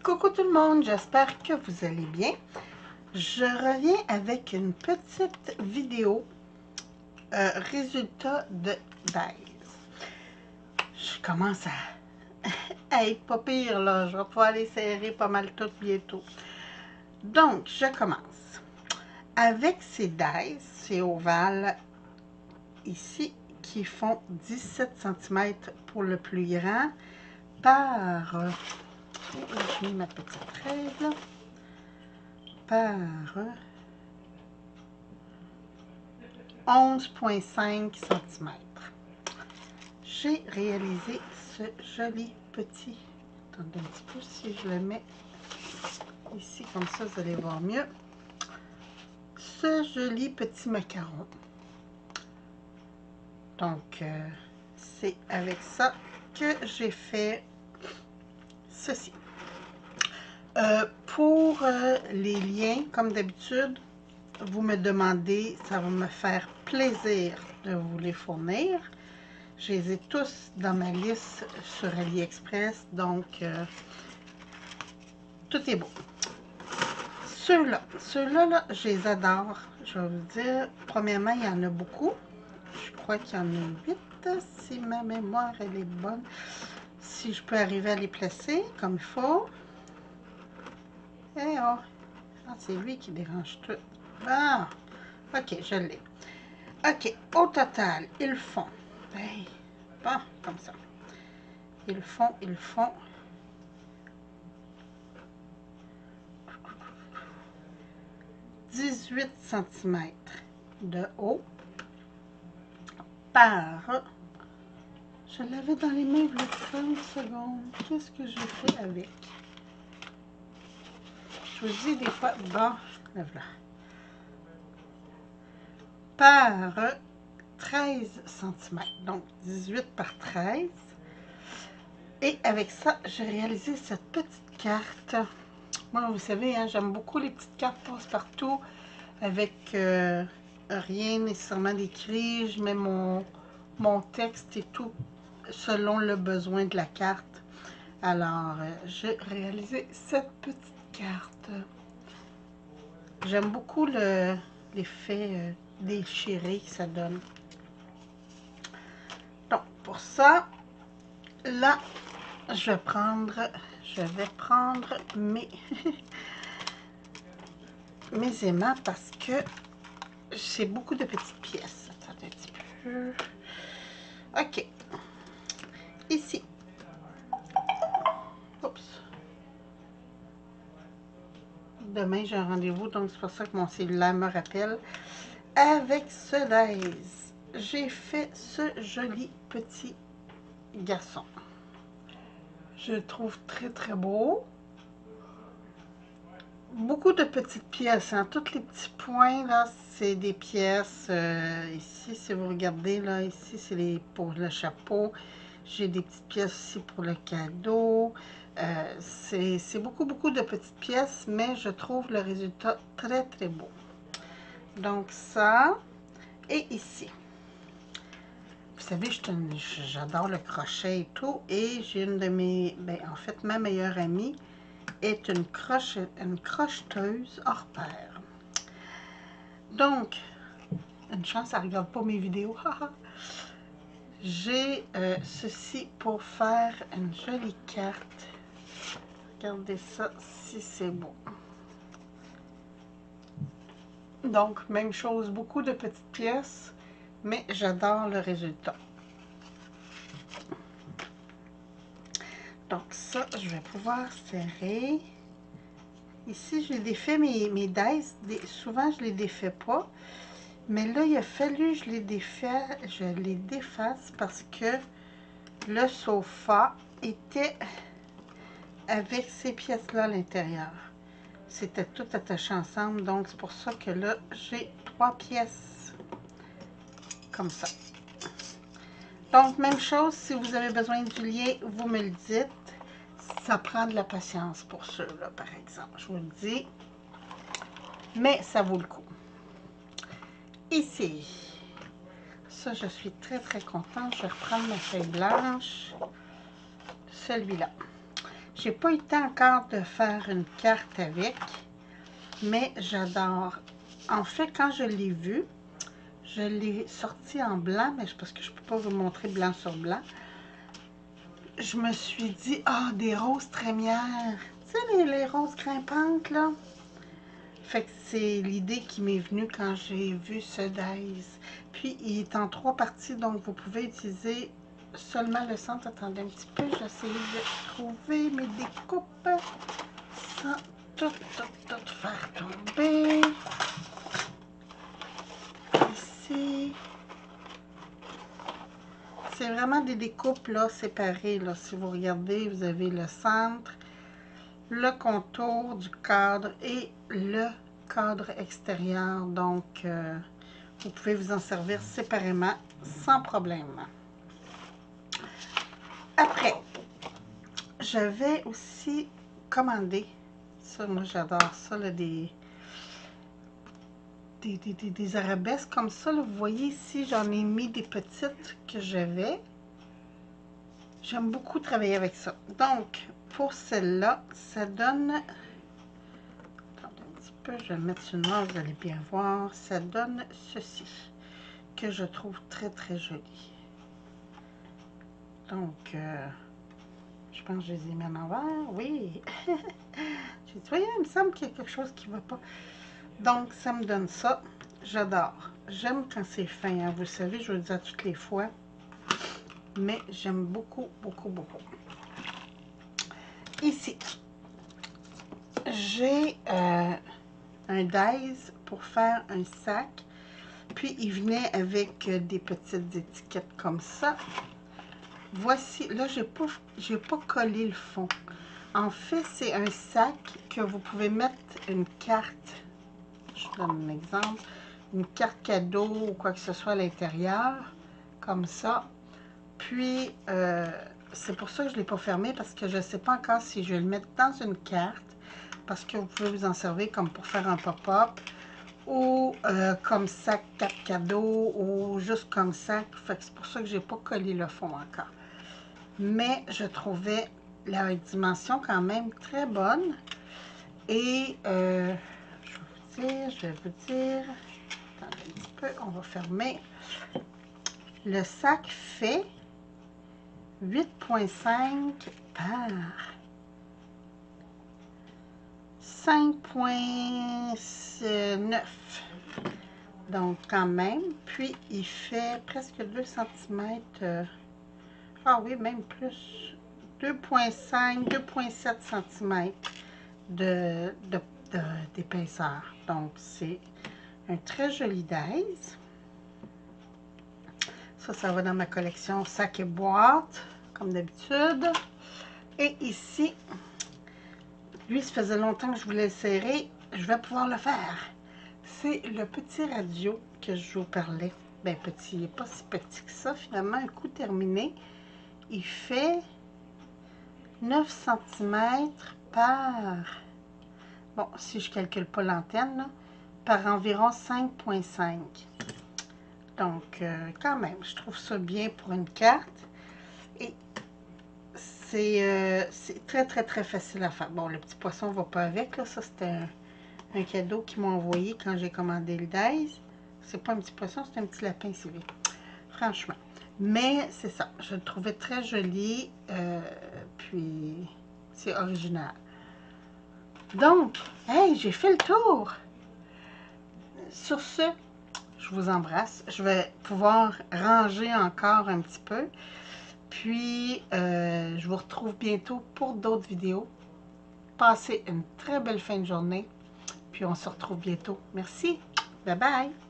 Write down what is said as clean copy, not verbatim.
Coucou tout le monde, j'espère que vous allez bien. Je reviens avec une petite vidéo résultat de dies. Je commence à être pas pire là, je vais pouvoir les serrer pas mal toutes bientôt. Donc, je commence avec ces dies, ces ovales ici qui font 17 cm pour le plus grand par... je mets ma petite fraise là. Par 11,5 cm. J'ai réalisé ce joli petit... Attendez un petit peu, si je le mets ici, comme ça, vous allez voir mieux. Ce joli petit macaron. Donc, c'est avec ça que j'ai fait ceci. Pour les liens, comme d'habitude, vous me demandez, ça va me faire plaisir de vous les fournir. Je les ai tous dans ma liste sur AliExpress, donc tout est beau. Ceux-là, là, je les adore. Je vais vous dire, premièrement, il y en a beaucoup. Je crois qu'il y en a 8, si ma mémoire elle est bonne. Si je peux arriver à les placer comme il faut. Eh oh, c'est lui qui dérange tout. Ah, ok, je l'ai. Ok, au total, ils font, bon, comme ça, ils font 18 cm de haut par, je l'avais dans les mains il y a 30 secondes, qu'est-ce que j'ai fait avec? Je vous dis des fois, bon, le voilà. Par 13 cm, donc 18 par 13. Et avec ça, j'ai réalisé cette petite carte. Moi, vous savez, hein, j'aime beaucoup les petites cartes passe-partout avec rien nécessairement d'écrit. Je mets mon texte et tout selon le besoin de la carte. Alors, j'ai réalisé cette petite carte. J'aime beaucoup l'effet déchiré que ça donne. Donc, pour ça, là, je vais prendre mes, mes aimants parce que c'est beaucoup de petites pièces. Attendez un petit peu. Ok. Ici. Oups. Demain, j'ai un rendez-vous, donc c'est pour ça que mon cellulaire me rappelle. Avec ce dies, j'ai fait ce joli petit garçon. Je le trouve très, très beau. Beaucoup de petites pièces, hein. Tous les petits points, là, c'est des pièces. Ici, si vous regardez, là, ici, c'est pour le chapeau. J'ai des petites pièces ici pour le cadeau. C'est beaucoup, beaucoup de petites pièces, mais je trouve le résultat très, très beau. Donc, ça. Et ici. Vous savez, j'adore le crochet et tout. Et j'ai une de mes... en fait, ma meilleure amie est une crocheteuse hors pair. Donc, une chance, elle ne regarde pas mes vidéos. J'ai ceci pour faire une jolie carte. Regardez ça, si c'est beau. Donc, même chose, beaucoup de petites pièces, mais j'adore le résultat. Donc ça, je vais pouvoir serrer. Ici, j'ai défait mes dies. Souvent, je ne les défais pas. Mais là, il a fallu que je les défasse parce que le sofa était avec ces pièces-là à l'intérieur. C'était tout attaché ensemble, donc c'est pour ça que là, j'ai 3 pièces comme ça. Donc, même chose, si vous avez besoin du lien, vous me le dites. Ça prend de la patience pour ceux-là, par exemple, je vous le dis. Mais ça vaut le coup. Ici, ça, je suis très, très contente. Je vais reprendre ma feuille blanche. Celui-là. J'ai pas eu le temps encore de faire une carte avec, mais j'adore. En fait, quand je l'ai vu, je l'ai sorti en blanc, mais parce que je peux pas vous montrer blanc sur blanc. Je me suis dit, ah, des roses trémières. Tu sais, les roses grimpantes, là. Fait que c'est l'idée qui m'est venue quand j'ai vu ce dies. Puis, il est en 3 parties, donc vous pouvez utiliser seulement le centre. Attendez un petit peu, j'essaie de trouver mes découpes sans tout faire tomber. Ici. C'est vraiment des découpes là, séparées. Là. Si vous regardez, vous avez le centre, le contour du cadre et le cadre extérieur. Donc, vous pouvez vous en servir séparément sans problème. Après, je vais aussi commander, ça moi j'adore ça, là, des arabesques comme ça. Là. Vous voyez ici, j'en ai mis des petites que j'avais. J'aime beaucoup travailler avec ça. Donc, pour celle-là, ça donne... Attendez un petit peu, je vais mettre sur noir, vous allez bien voir. Ça donne ceci, que je trouve très, très joli. Donc, je pense que je les ai mis en envers. Oui! J'ai dit, voyez, il me semble qu'il y a quelque chose qui ne va pas. Donc, ça me donne ça. J'adore. J'aime quand c'est fin. Hein. Vous savez, je vous le dis à toutes les fois. Mais j'aime beaucoup, beaucoup, beaucoup. Ici, j'ai un dies pour faire un sac. Puis, il venait avec des petites étiquettes comme ça. Voici, là, j'ai pas collé le fond. En fait, c'est un sac que vous pouvez mettre une carte. Je vous donne un exemple. Une carte cadeau ou quoi que ce soit à l'intérieur. Comme ça. Puis, c'est pour ça que je ne l'ai pas fermé, parce que je ne sais pas encore si je vais le mettre dans une carte, parce que vous pouvez vous en servir comme pour faire un pop-up, ou comme sac carte cadeau, ou juste comme sac. Fait que c'est pour ça que je n'ai pas collé le fond encore. Mais je trouvais la dimension quand même très bonne. Et je vais vous dire, attendez un petit peu, on va fermer. Le sac fait 8,5 par 5,9. Donc, quand même. Puis, il fait presque 2 cm. Ah oui, même plus. 2,5, 2,7 cm d'épaisseur. Donc, c'est un très joli dies. Ça va dans ma collection sac et boîte, comme d'habitude. Et ici, lui, ça faisait longtemps que je voulais le serrer. Je vais pouvoir le faire. C'est le petit radio que je vous parlais. Ben petit, il n'est pas si petit que ça. Finalement, un coup terminé, il fait 9 cm par... Bon, si je ne calcule pas l'antenne, par environ 5,5. Donc, quand même, je trouve ça bien pour une carte. Et c'est très, très, très facile à faire. Bon, le petit poisson ne va pas avec. Là. Ça, c'était un cadeau qu'ils m'ont envoyé quand j'ai commandé le dies. C'est pas un petit poisson, c'est un petit lapin civet. Franchement. Mais c'est ça. Je le trouvais très joli. Puis, c'est original. Donc, hey, j'ai fait le tour. Sur ce, je vous embrasse. Je vais pouvoir ranger encore un petit peu. Puis, je vous retrouve bientôt pour d'autres vidéos. Passez une très belle fin de journée. Puis, on se retrouve bientôt. Merci. Bye bye.